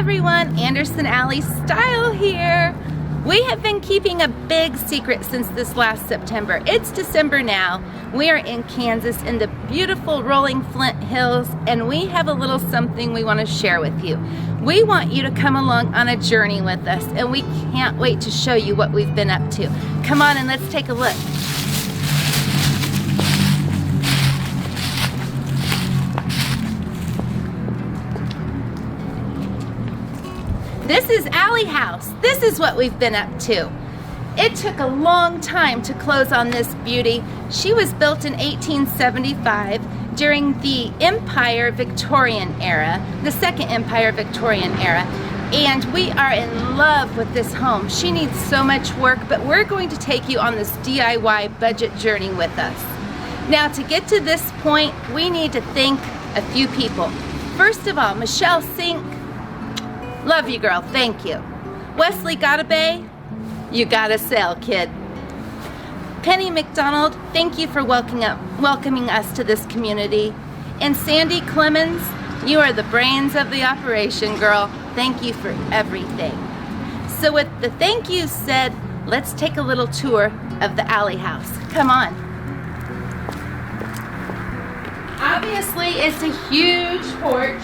everyone, Anderson Alley Style here. We have been keeping a big secret since this last September. It's December now. We are in Kansas in the beautiful rolling Flint Hills, and we have a little something we want to share with you. We want you to come along on a journey with us, and we can't wait to show you what we've been up to. Come on and let's take a look. This is Alley House. This is what we've been up to. It took a long time to close on this beauty. She was built in 1875 during the Empire Victorian era, the Second Empire Victorian era, and we are in love with this home. She needs so much work, but we're going to take you on this DIY budget journey with us. Now, to get to this point, we need to thank a few people. First of all, Michelle Sink. Love you, girl. Thank you. Wesley Gotabay, you got a sale, kid. Penny McDonald, thank you for welcoming us to this community. And Sandy Clemens, you are the brains of the operation, girl. Thank you for everything. So with the thank you said, let's take a little tour of the Alley House. Come on. Obviously, it's a huge porch.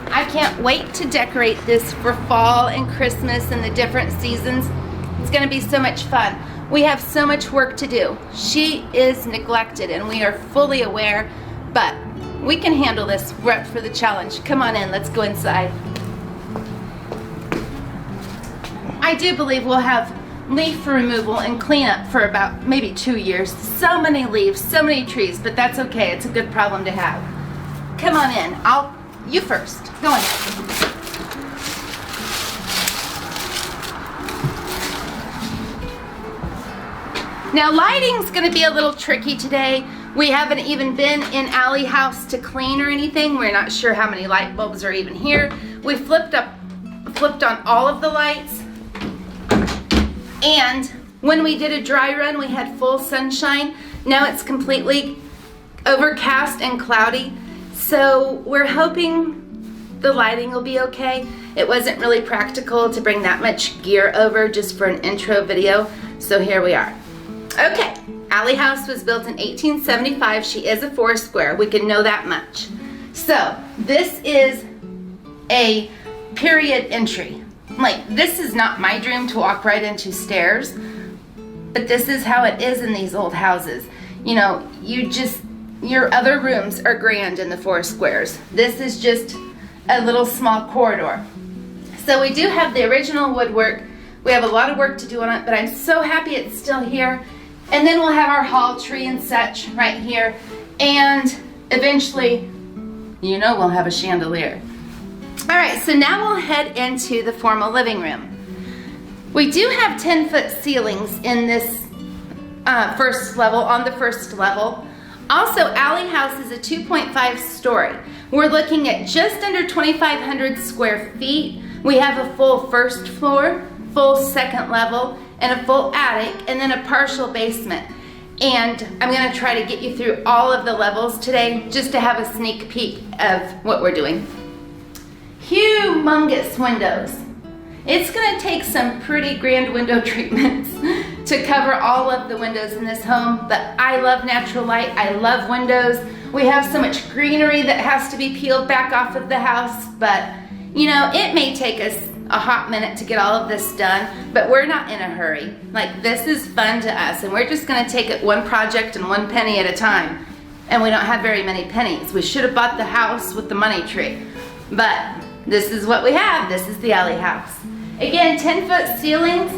I can't wait to decorate this for fall and Christmas and the different seasons. It's going to be so much fun. We have so much work to do. She is neglected and we are fully aware, but we can handle this. We're up for the challenge. Come on in, let's go inside. I do believe we'll have leaf removal and cleanup for about maybe 2 years. So many leaves, so many trees, but that's okay. It's a good problem to have. Come on in. You first. Go on. Now, lighting's going to be a little tricky today. We haven't even been in Alley House to clean or anything. We're not sure how many light bulbs are even here. We flipped on all of the lights. And when we did a dry run, we had full sunshine. Now it's completely overcast and cloudy. So we're hoping the lighting will be okay. It wasn't really practical to bring that much gear over just for an intro video, so here we are. Okay, Alley House was built in 1875. She is a 4-square. We can know that much. So this is a period entry. Like, this is not my dream to walk right into stairs, but this is how it is in these old houses. You know, your other rooms are grand in the 4 squares. This is just a little small corridor. So we do have the original woodwork. We have a lot of work to do on it, but I'm so happy it's still here. And then we'll have our hall tree and such right here. And eventually, you know, we'll have a chandelier. All right, so now we'll head into the formal living room. We do have 10-foot ceilings in this first level, on the first level. Also, Alley House is a 2.5 story. We're looking at just under 2,500 square feet. We have a full first floor, full second level, and a full attic, and then a partial basement. And I'm gonna try to get you through all of the levels today just to have a sneak peek of what we're doing. Humongous windows. It's gonna take some pretty grand window treatments to cover all of the windows in this home, but I love natural light, I love windows. We have so much greenery that has to be peeled back off of the house, but you know, it may take us a hot minute to get all of this done, but we're not in a hurry. Like, this is fun to us, and we're just gonna take it one project and one penny at a time. And we don't have very many pennies. We should have bought the house with the money tree, but this is what we have. This is the Alley House. Again, 10-foot ceilings.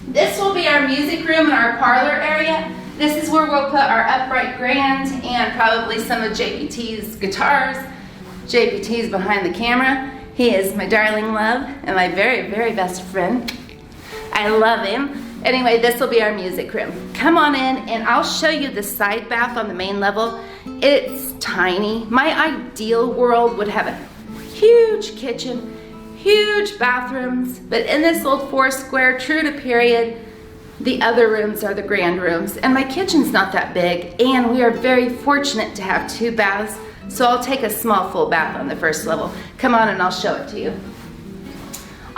This will be our music room and our parlor area. This is where we'll put our upright grand and probably some of JPT's guitars. JPT's behind the camera. He is my darling love and my very, very best friend. I love him. Anyway, this will be our music room. Come on in and I'll show you the side bath on the main level. It's tiny. My ideal world would have a huge kitchen, huge bathrooms, but in this old 4-square, true to period, the other rooms are the grand rooms. And my kitchen's not that big, and we are very fortunate to have 2 baths, so I'll take a small full bath on the first level. Come on and I'll show it to you.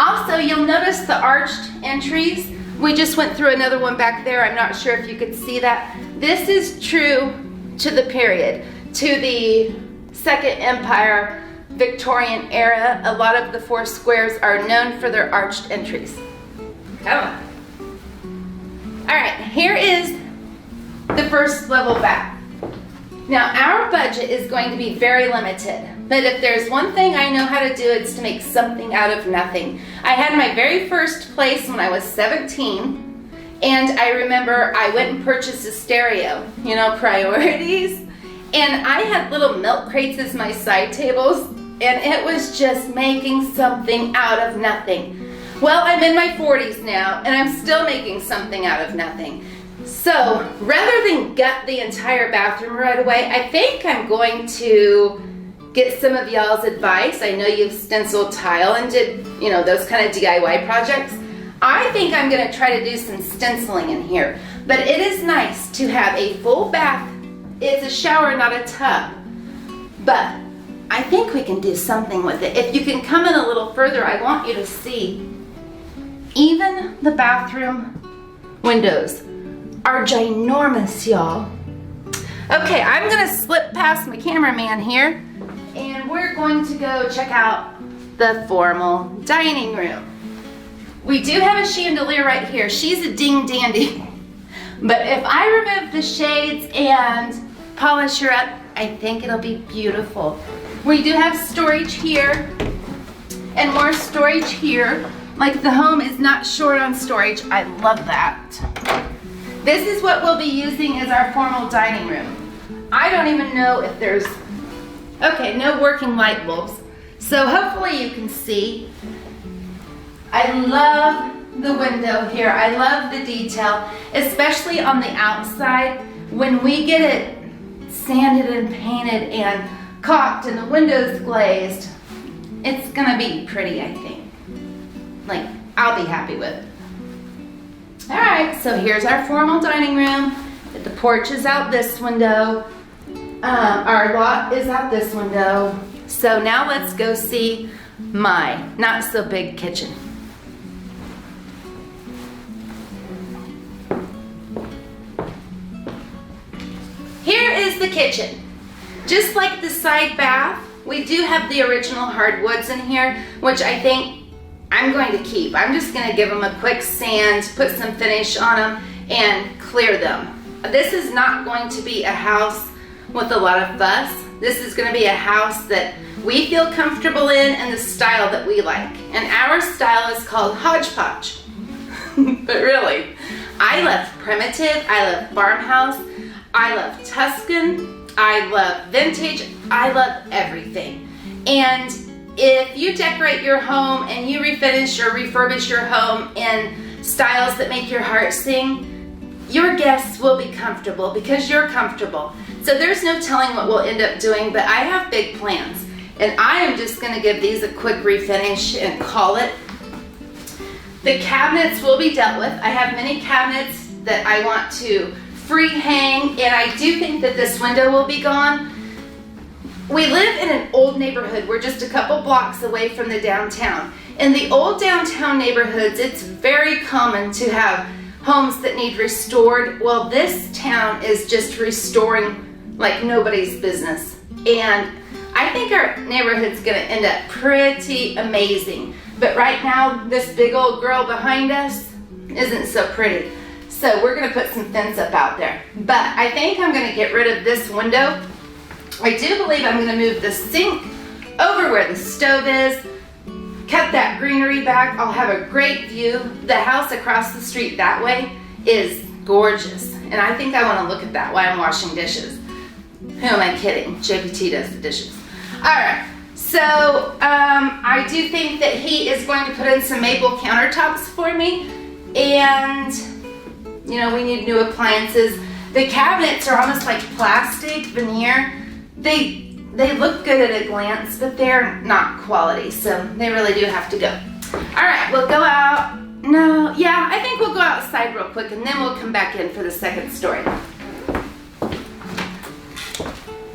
Also, you'll notice the arched entries. We just went through another one back there. I'm not sure if you could see that. This is true to the period, to the Second Empire, Victorian era. A lot of the four squares are known for their arched entries. Come on. All right, here is the first level bath. Now, our budget is going to be very limited, but if there's one thing I know how to do, it's to make something out of nothing. I had my very first place when I was 17, and I remember I went and purchased a stereo, you know, priorities, and I had little milk crates as my side tables, and it was just making something out of nothing. Well, I'm in my 40s now, and I'm still making something out of nothing. So, rather than gut the entire bathroom right away, I think I'm going to get some of y'all's advice. I know you've stenciled tile and did, you know, those kind of DIY projects. I think I'm going to try to do some stenciling in here. But it is nice to have a full bath. It's a shower, not a tub. But I think we can do something with it. If you can come in a little further, I want you to see even the bathroom windows are ginormous, y'all. Okay, I'm gonna slip past my cameraman here, and we're going to go check out the formal dining room. We do have a chandelier right here. She's a ding dandy. But if I remove the shades and polish her up, I think it'll be beautiful. We do have storage here and more storage here. Like, the home is not short on storage. I love that. This is what we'll be using as our formal dining room. I don't even know if there's, okay, no working light bulbs. So hopefully you can see. I love the window here. I love the detail, especially on the outside. When we get it sanded and painted and caulked and the windows glazed, it's gonna be pretty, I think. Like, I'll be happy with it. All right, so here's our formal dining room. The porch is out this window. Our lot is out this window. So now let's go see my not so big kitchen. Here is the kitchen. Just like the side bath, we do have the original hardwoods in here, which I think I'm going to keep. I'm just going to give them a quick sand, put some finish on them, and clear them. This is not going to be a house with a lot of fuss. This is going to be a house that we feel comfortable in and the style that we like. And our style is called hodgepodge. But really, I love primitive, I love farmhouse, I love Tuscan, I love vintage, I love everything. And if you decorate your home and you refinish or refurbish your home in styles that make your heart sing, your guests will be comfortable because you're comfortable. So there's no telling what we'll end up doing, but I have big plans. And I am just gonna give these a quick refinish and call it. The cabinets will be dealt with. I have many cabinets that I want to free hang, and I do think that this window will be gone. We live in an old neighborhood. We're just a couple blocks away from the downtown. In the old downtown neighborhoods, it's very common to have homes that need restored. Well, this town is just restoring like nobody's business. And I think our neighborhood's gonna end up pretty amazing. But right now, this big old girl behind us isn't so pretty. So we're gonna put some fence up out there. But I think I'm gonna get rid of this window. I do believe I'm gonna move the sink over where the stove is, cut that greenery back. I'll have a great view. The house across the street that way is gorgeous. And I think I wanna look at that while I'm washing dishes. Who am I kidding? JPT does the dishes. All right, so I do think that he is going to put in some maple countertops for me. And, you know, we need new appliances. The cabinets are almost like plastic veneer. They look good at a glance, but they're not quality, so they really do have to go. All right, we'll go out. No, yeah, I think we'll go outside real quick, and then we'll come back in for the second story.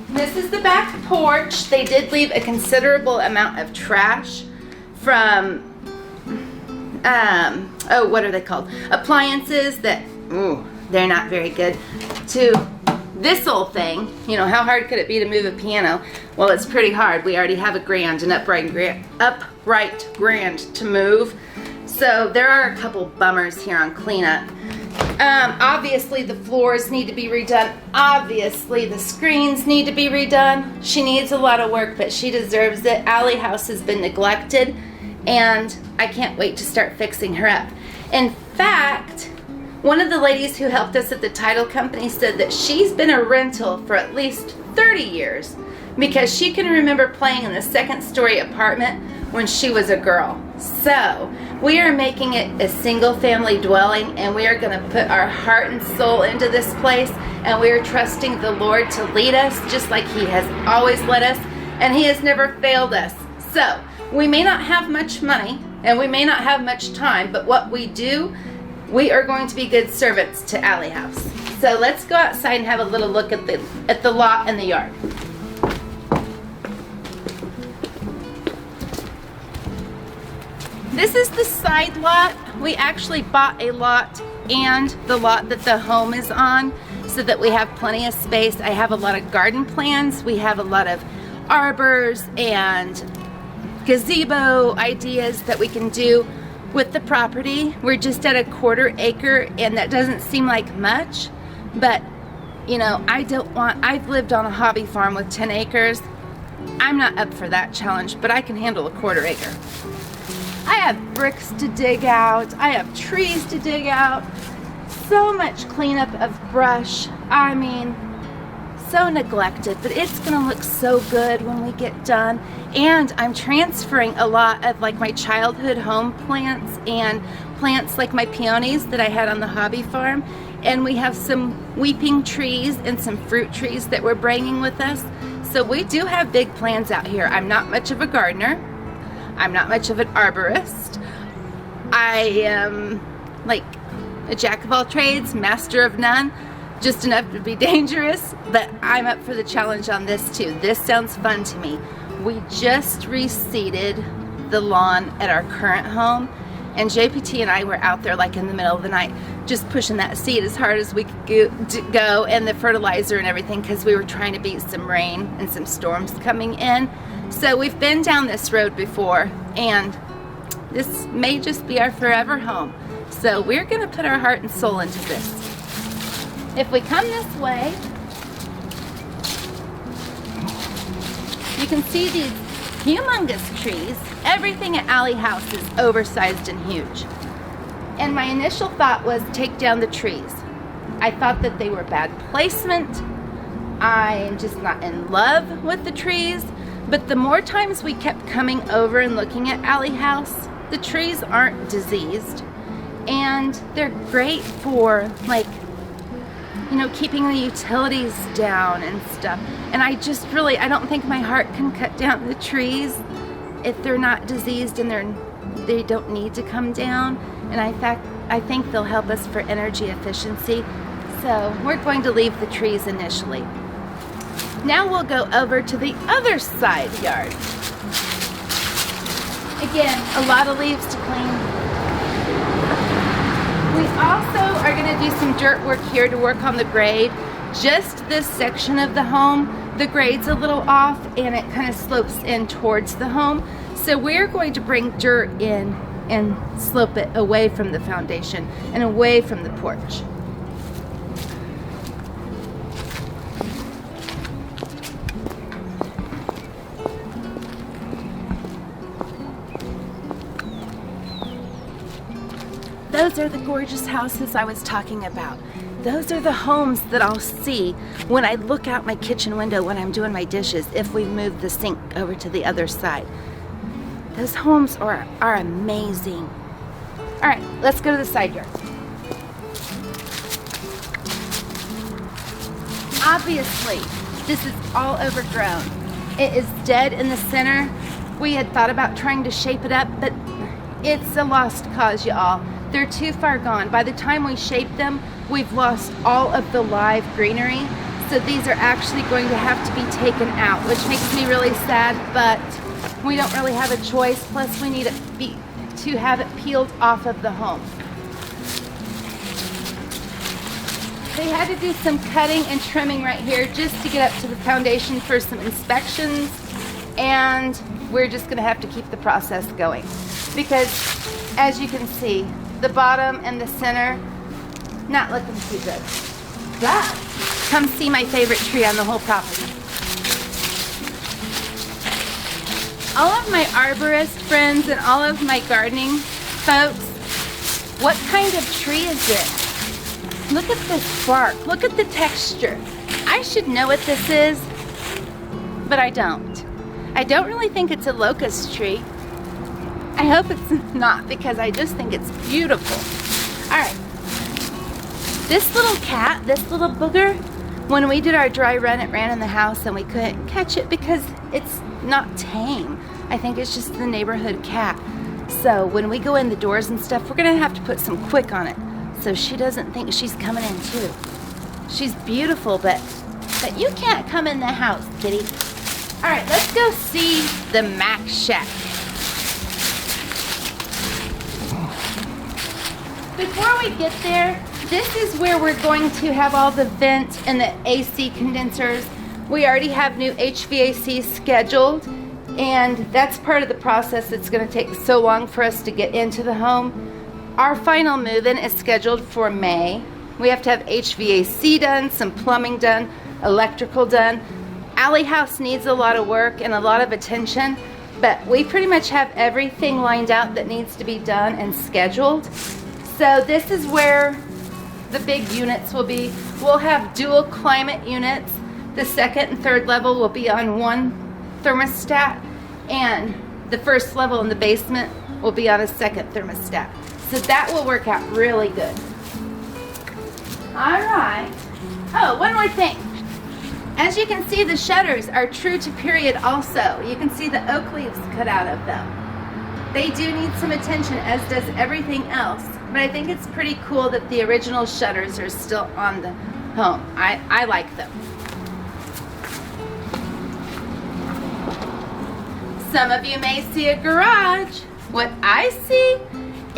This is the back porch. They did leave a considerable amount of trash from what are they called? Appliances that, they're not very good, to this old thing. You know, how hard could it be to move a piano? Well, it's pretty hard. We already have an upright grand to move. So there are a couple bummers here on cleanup. Obviously the floors need to be redone. Obviously the screens need to be redone. She needs a lot of work, but she deserves it. Allie House has been neglected, and I can't wait to start fixing her up. In fact, one of the ladies who helped us at the title company said that she's been a rental for at least 30 years because she can remember playing in the second-story apartment when she was a girl. So we are making it a single-family dwelling, and we are going to put our heart and soul into this place, and we are trusting the Lord to lead us just like He has always led us, and He has never failed us. So we may not have much money, and we may not have much time, but what we do, we are going to be good servants to Allie House. So let's go outside and have a little look at the lot and the yard. This is the side lot. We actually bought a lot and the lot that the home is on so that we have plenty of space. I have a lot of garden plans. We have a lot of arbors and gazebo ideas that we can do with the property. We're just at a 1/4 acre, and that doesn't seem like much, but you know, I've lived on a hobby farm with 10 acres. I'm not up for that challenge, but I can handle a 1/4 acre. I have bricks to dig out. I have trees to dig out. So much cleanup of brush. I mean, so neglected, but it's gonna look so good when we get done. And I'm transferring a lot of like my childhood home plants and plants like my peonies that I had on the hobby farm. And we have some weeping trees and some fruit trees that we're bringing with us. So we do have big plans out here. I'm not much of a gardener. I'm not much of an arborist. I am like a jack of all trades, master of none, just enough to be dangerous, but I'm up for the challenge on this too. This sounds fun to me. We just reseeded the lawn at our current home, and JPT and I were out there like in the middle of the night just pushing that seed as hard as we could go, and the fertilizer and everything, because we were trying to beat some rain and some storms coming in. So we've been down this road before, and this may just be our forever home. So we're going to put our heart and soul into this. If we come this way, you can see these humongous trees. Everything at Allie House is oversized and huge. And my initial thought was take down the trees. I thought that they were bad placement. I'm just not in love with the trees. But the more times we kept coming over and looking at Allie House, the trees aren't diseased. And they're great for, like, you know, keeping the utilities down and stuff. And I don't think my heart can cut down the trees if they're not diseased and they don't need to come down. And in fact, I think they'll help us for energy efficiency. So we're going to leave the trees initially. Now we'll go over to the other side yard. Again, a lot of leaves to clean. We also are going to do some dirt work here to work on the grade. Just this section of the home, the grade's a little off and it kind of slopes in towards the home. So we're going to bring dirt in and slope it away from the foundation and away from the porch. Those are the gorgeous houses I was talking about. Those are the homes that I'll see when I look out my kitchen window when I'm doing my dishes, if we move the sink over to the other side. Those homes are amazing. All right, let's go to the side yard. Obviously, this is all overgrown. It is dead in the center. We had thought about trying to shape it up, but it's a lost cause, y'all. They're too far gone. By the time we shape them, we've lost all of the live greenery. So these are actually going to have to be taken out, which makes me really sad, but we don't really have a choice. Plus we need to be to have it peeled off of the home. They had to do some cutting and trimming right here just to get up to the foundation for some inspections, and we're just gonna have to keep the process going because, as you can see, the bottom and the center, not looking too good. But come see my favorite tree on the whole property. All of my arborist friends and all of my gardening folks, what kind of tree is this? Look at this bark, look at the texture. I should know what this is, but I don't. I don't really think it's a locust tree. I hope it's not because I just think it's beautiful. All right, this little cat, this little booger, when we did our dry run, it ran in the house and we couldn't catch it because it's not tame. I think it's just the neighborhood cat. So when we go in the doors and stuff, we're gonna have to put some quick on it so she doesn't think she's coming in too. She's beautiful, but you can't come in the house, kitty. All right, let's go see the Mac Shack. Before we get there, this is where we're going to have all the vent and the AC condensers. We already have new HVAC scheduled, and that's part of the process that's going to take so long for us to get into the home. Our final move-in is scheduled for May. We have to have HVAC done, some plumbing done, electrical done. Alley House needs a lot of work and a lot of attention, but we pretty much have everything lined out that needs to be done and scheduled. So this is where the big units will be. We'll have dual climate units. The second and third level will be on one thermostat, and the first level in the basement will be on a second thermostat. So that will work out really good. All right. Oh, one more thing. As you can see, the shutters are true to period also. You can see the oak leaves cut out of them. They do need some attention, as does everything else. But I think it's pretty cool that the original shutters are still on the home. I like them. Some of you may see a garage. What I see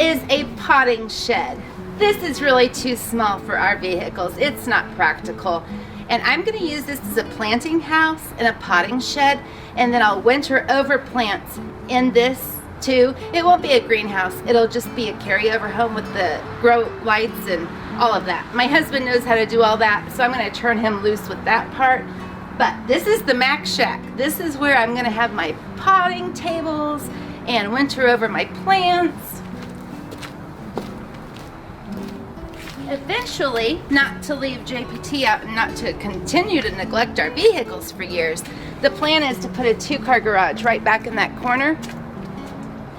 is a potting shed. This is really too small for our vehicles. It's not practical. And I'm gonna use this as a planting house and a potting shed, and then I'll winter over plants in this too. It won't be a greenhouse. It'll just be a carryover home with the grow lights and all of that. My husband knows how to do all that, so I'm gonna turn him loose with that part. But this is the Mac Shack. This is where I'm gonna have my potting tables and winter over my plants. Eventually, not to leave JPT out and not to continue to neglect our vehicles for years, the plan is to put a 2-car garage right back in that corner.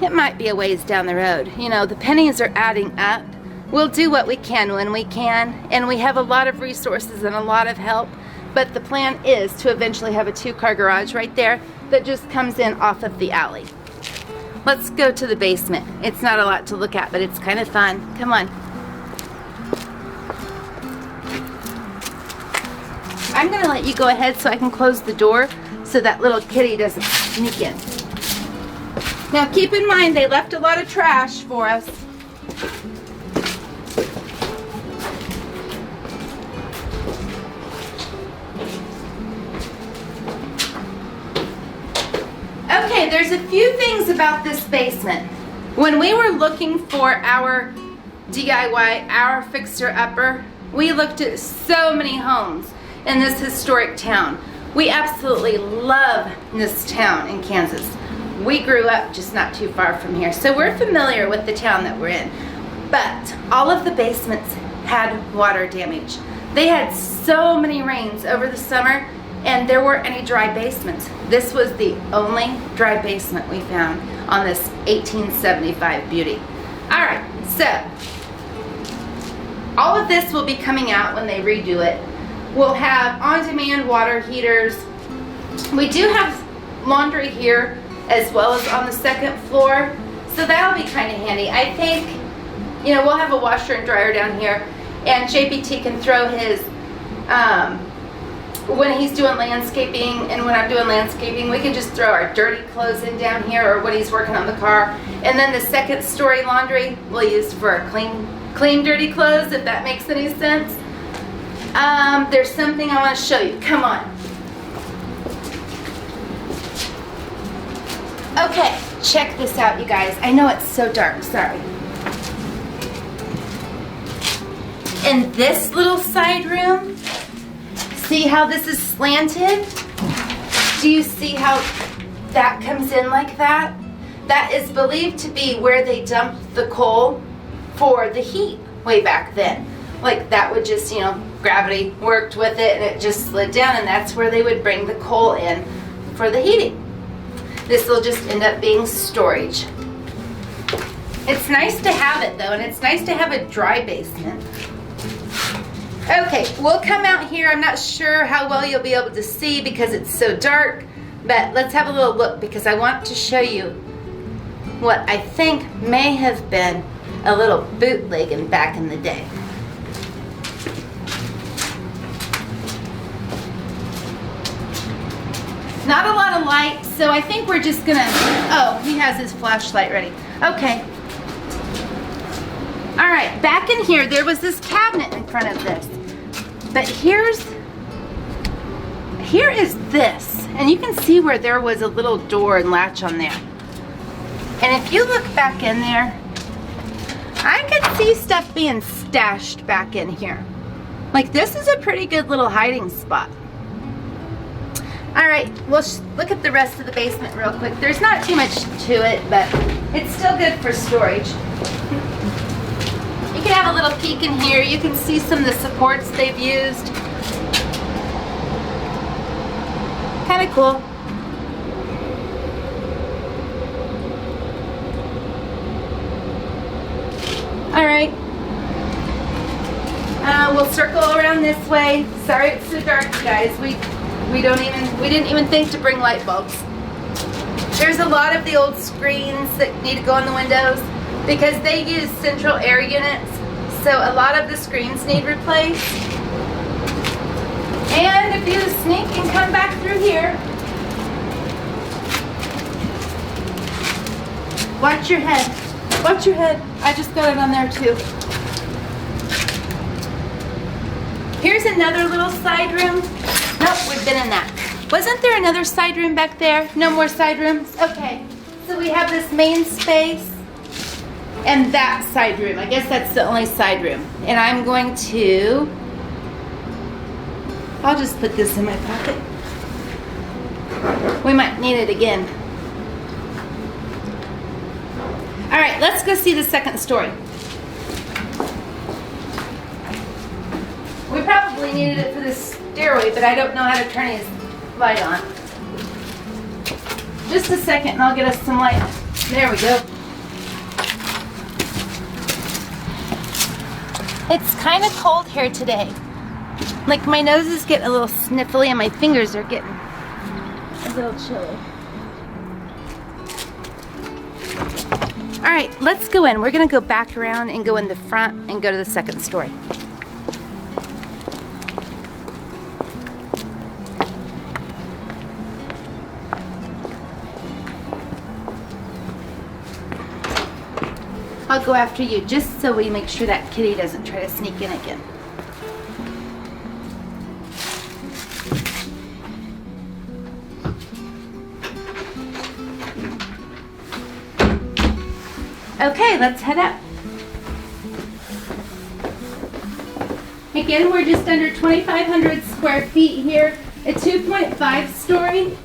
It might be a ways down the road. You know, the pennies are adding up. We'll do what we can when we can, and we have a lot of resources and a lot of help, but the plan is to eventually have a 2-car garage right there that just comes in off of the alley. Let's go to the basement. It's not a lot to look at, but it's kind of fun. Come on. I'm gonna let you go ahead so I can close the door so that little kitty doesn't sneak in. Now keep in mind, they left a lot of trash for us. Okay, there's a few things about this basement. When we were looking for our DIY, our fixer-upper, we looked at so many homes in this historic town. We absolutely love this town in Kansas. We grew up just not too far from here, so we're familiar with the town that we're in. But all of the basements had water damage. They had so many rains over the summer, and there weren't any dry basements. This was the only dry basement we found on this 1875 beauty. All right, so all of this will be coming out when they redo it. We'll have on-demand water heaters. We do have laundry here as well as on the second floor, so that'll be kind of handy. I think, you know, we'll have a washer and dryer down here, and JPT can throw his when he's doing landscaping and when I'm doing landscaping, we can just throw our dirty clothes in down here, or when he's working on the car. And then the second story laundry we'll use for our clean dirty clothes, if that makes any sense. There's something I want to show you. Come on. Okay, check this out, you guys. I know it's so dark, sorry. In this little side room, see how this is slanted? Do you see how that comes in like that? That is believed to be where they dumped the coal for the heat way back then. Like that would just, you know, gravity worked with it and it just slid down, and that's where they would bring the coal in for the heating. This will just end up being storage. It's nice to have it though, and it's nice to have a dry basement. Okay, we'll come out here. I'm not sure how well you'll be able to see because it's so dark, but let's have a little look because I want to show you what I think may have been a little bootlegging back in the day. Not a lot of light, so I think we're just gonna, oh, he has his flashlight ready. Okay. All right, back in here, there was this cabinet in front of this. But here is this, and you can see where there was a little door and latch on there. And if you look back in there, I could see stuff being stashed back in here. Like this is a pretty good little hiding spot. All right, we'll look at the rest of the basement real quick. There's not too much to it, but it's still good for storage. You can have a little peek in here. You can see some of the supports they've used. Kind of cool. All right. We'll circle around this way. Sorry it's so dark, you guys. We didn't even think to bring light bulbs. There's a lot of the old screens that need to go on the windows because they use central air units, so a lot of the screens need replaced. And if you sneak and come back through here, watch your head. Watch your head. I just got it on there too. Here's another little side room. Nope, we've been in that. Wasn't there another side room back there? No more side rooms? Okay, so we have this main space and that side room. I guess that's the only side room. And I'm going to, I'll just put this in my pocket. We might need it again. All right, let's go see the second story. We probably needed it for this stairway, but I don't know how to turn his light on. Just a second and I'll get us some light. There we go. It's kind of cold here today. Like my nose is getting a little sniffly and my fingers are getting a little chilly. All right, let's go in. We're gonna go back around and go in the front and go to the second story. I'll go after you just so we make sure that kitty doesn't try to sneak in again. Okay, let's head up. Again, we're just under 2,500 square feet here, a 2.5 story.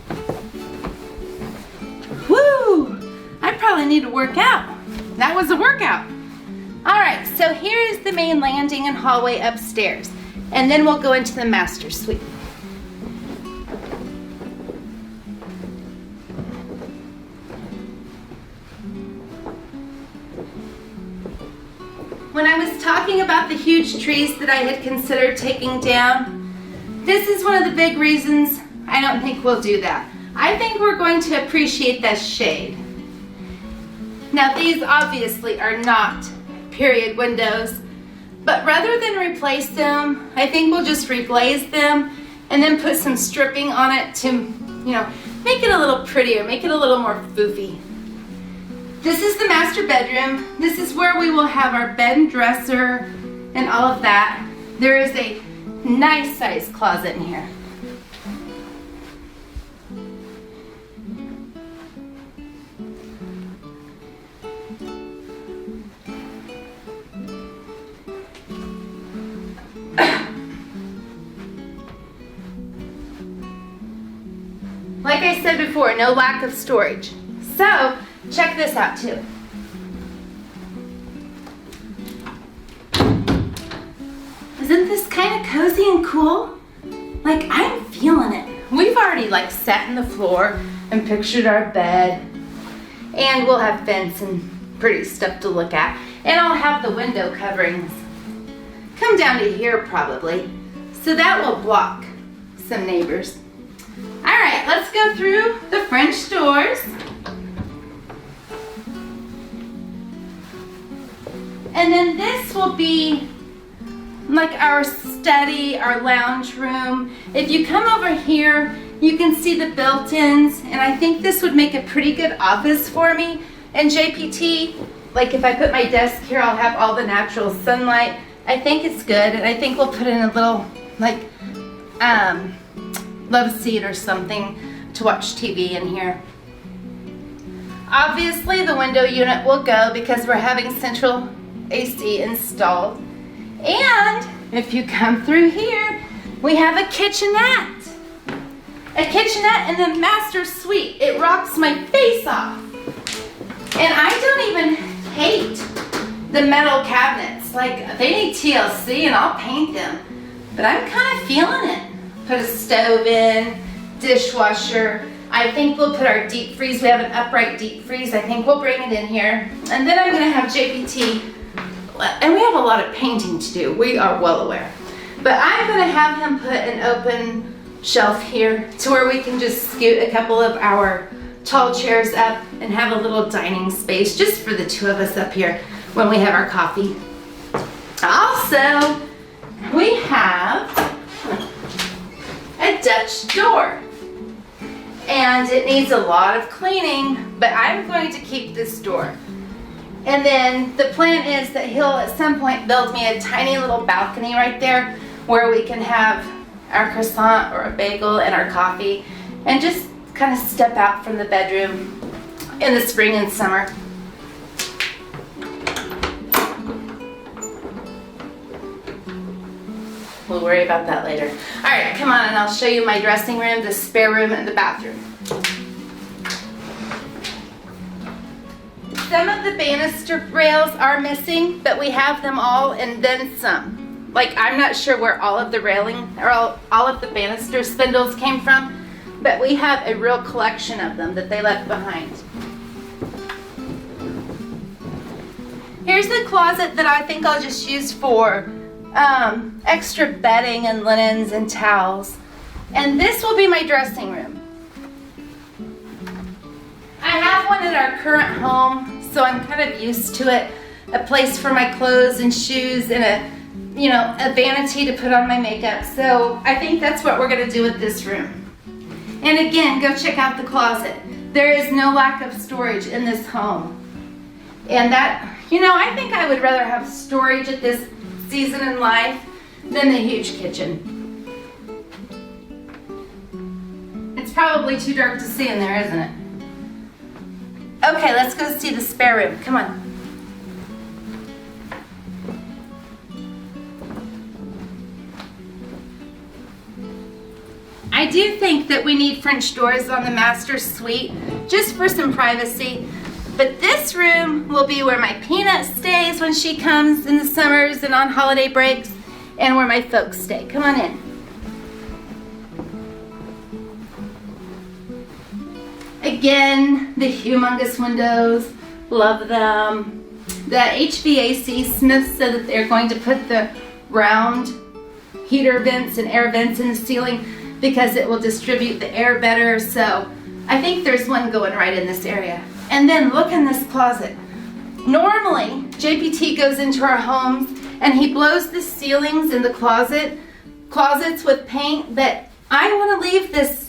Woo! I probably need to work out. That was a workout. All right, so here is the main landing and hallway upstairs, and then we'll go into the master suite. When I was talking about the huge trees that I had considered taking down, this is one of the big reasons I don't think we'll do that. I think we're going to appreciate that shade. Now these obviously are not period windows, but rather than replace them, I think we'll just reglaze them and then put some stripping on it to, you know, make it a little prettier, make it a little more foofy. This is the master bedroom. This is where we will have our bed and dresser and all of that. There is a nice sized closet in here. Like I said before, no lack of storage. So, check this out too. Isn't this kind of cozy and cool? Like, I'm feeling it. We've already like sat in the floor and pictured our bed. And we'll have fence and pretty stuff to look at. And I'll have the window coverings come down to here probably. So that will block some neighbors. All right, let's go through the French doors. And then this will be like our study, our lounge room. If you come over here, you can see the built-ins, and I think this would make a pretty good office for me. And JPT, like if I put my desk here, I'll have all the natural sunlight. I think it's good, and I think we'll put in a little like love seat or something to watch TV in here. Obviously the window unit will go because we're having central AC installed. And if you come through here, we have a kitchenette. A kitchenette in the master suite. It rocks my face off. And I don't even hate the metal cabinets. Like, they need TLC and I'll paint them. But I'm kind of feeling it. Put a stove in, dishwasher. I think we'll put our deep freeze. We have an upright deep freeze. I think we'll bring it in here. And then I'm gonna have JPT, and we have a lot of painting to do. We are well aware. But I'm gonna have him put an open shelf here to where we can just scoot a couple of our tall chairs up and have a little dining space just for the two of us up here when we have our coffee. Also, we have a Dutch door, and it needs a lot of cleaning, but I'm going to keep this door. And then the plan is that he'll at some point build me a tiny little balcony right there where we can have our croissant or a bagel and our coffee and just kind of step out from the bedroom in the spring and summer. We'll worry about that later. All right, come on, and I'll show you my dressing room, the spare room, and the bathroom. Some of the banister rails are missing, but we have them all and then some. Like, I'm not sure where all of the railing or all of the banister spindles came from, but we have a real collection of them that they left behind. Here's the closet that I think I'll just use for extra bedding and linens and towels. And this will be my dressing room. I have one at our current home, so I'm kind of used to it. A place for my clothes and shoes and a vanity to put on my makeup. So I think that's what we're gonna do with this room. And again, go check out the closet. There is no lack of storage in this home. And that, I think I would rather have storage at this season in life than the huge kitchen. It's probably too dark to see in there, isn't it? Okay, let's go see the spare room. Come on. I do think that we need French doors on the master suite just for some privacy. But this room will be where my Peanut stays when she comes in the summers and on holiday breaks, and where my folks stay. Come on in. Again, the humongous windows, love them. The HVAC Smith said that they're going to put the round heater vents and air vents in the ceiling because it will distribute the air better. So I think there's one going right in this area. And then look in this closet. Normally, JPT goes into our homes and he blows the ceilings in the closets with paint, but I want to leave this